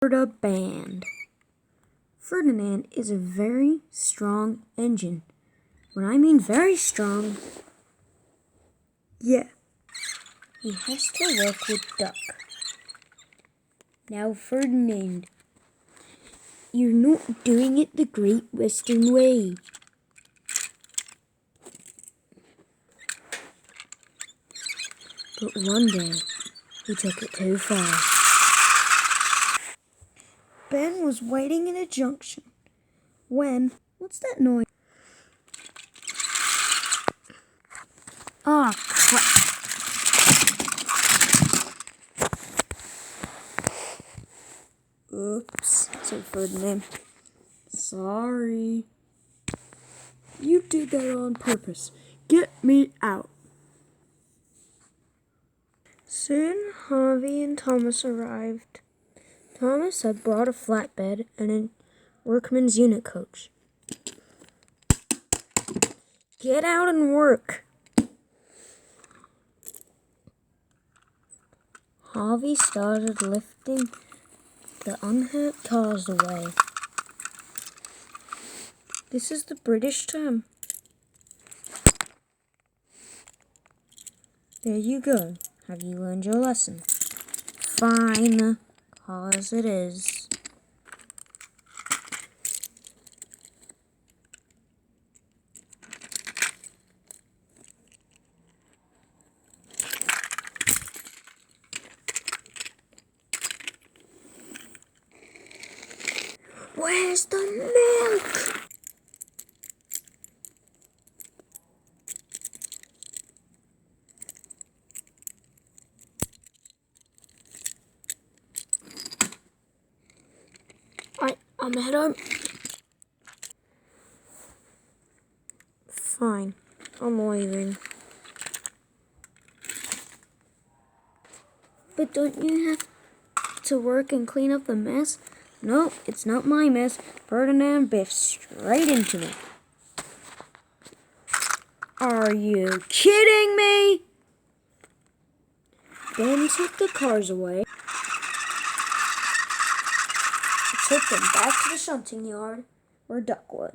Ferdiband. Ferdinand is a very strong engine. When I mean very strong, yeah, he has to work with Duck. Now, Ferdinand, you're not doing it the Great Western way. But one day, he took it too far. Ben was waiting in a junction when... What's that noise? Ah, crap. Oops, said Ferdinand. Sorry. You did that on purpose. Get me out. Soon, Harvey and Thomas arrived. Thomas had brought a flatbed and a workman's unit coach. Get out and work. Harvey started lifting the unhurt cars away. This is the British term. There you go. Have you learned your lesson? Fine, cause it is. Where's the milk? I'm at home. Fine, I'm leaving. But don't you have to work and clean up the mess? No, it's not my mess. Ferdinand biffed straight into me. Are you kidding me? Ben took the cars away. Took them back to the shunting yard where Duck was.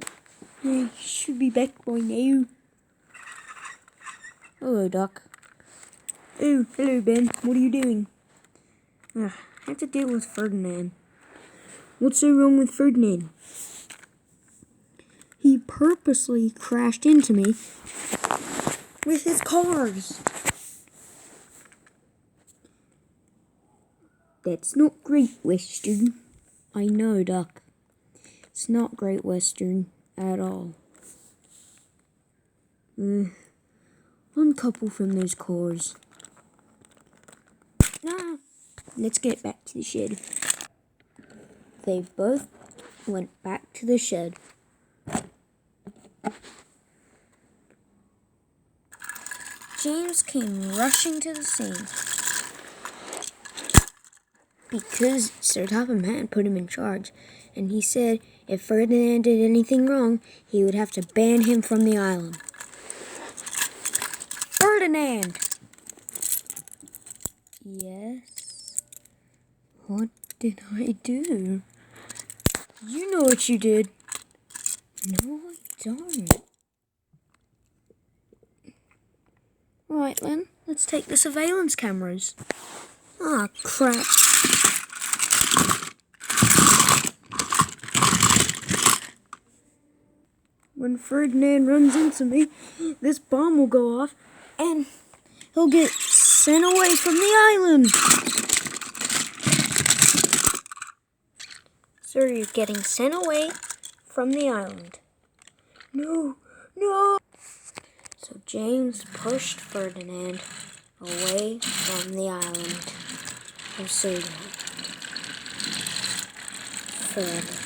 He should be back by now. Hello, Duck. Oh, hello, Ben. What are you doing? I have to deal with Ferdinand. What's so wrong with Ferdinand? He purposely crashed into me with his cars. That's not Great Western. I know, Duck. It's not Great Western at all. Uncouple from those cars. Nah. Let's get back to the shed. They both went back to the shed. James came rushing to the scene. Because Sir Topham Hatt put him in charge, and he said if Ferdinand did anything wrong, he would have to ban him from the island. Ferdinand! Yes? What did I do? You know what you did. No, I don't. Alright then, let's take the surveillance cameras. Ah, crap. When Ferdinand runs into me, this bomb will go off and he'll get sent away from the island. Sir, you're getting sent away from the island. No, no. So James pushed Ferdinand away from the island. Oh, so Ferdinand.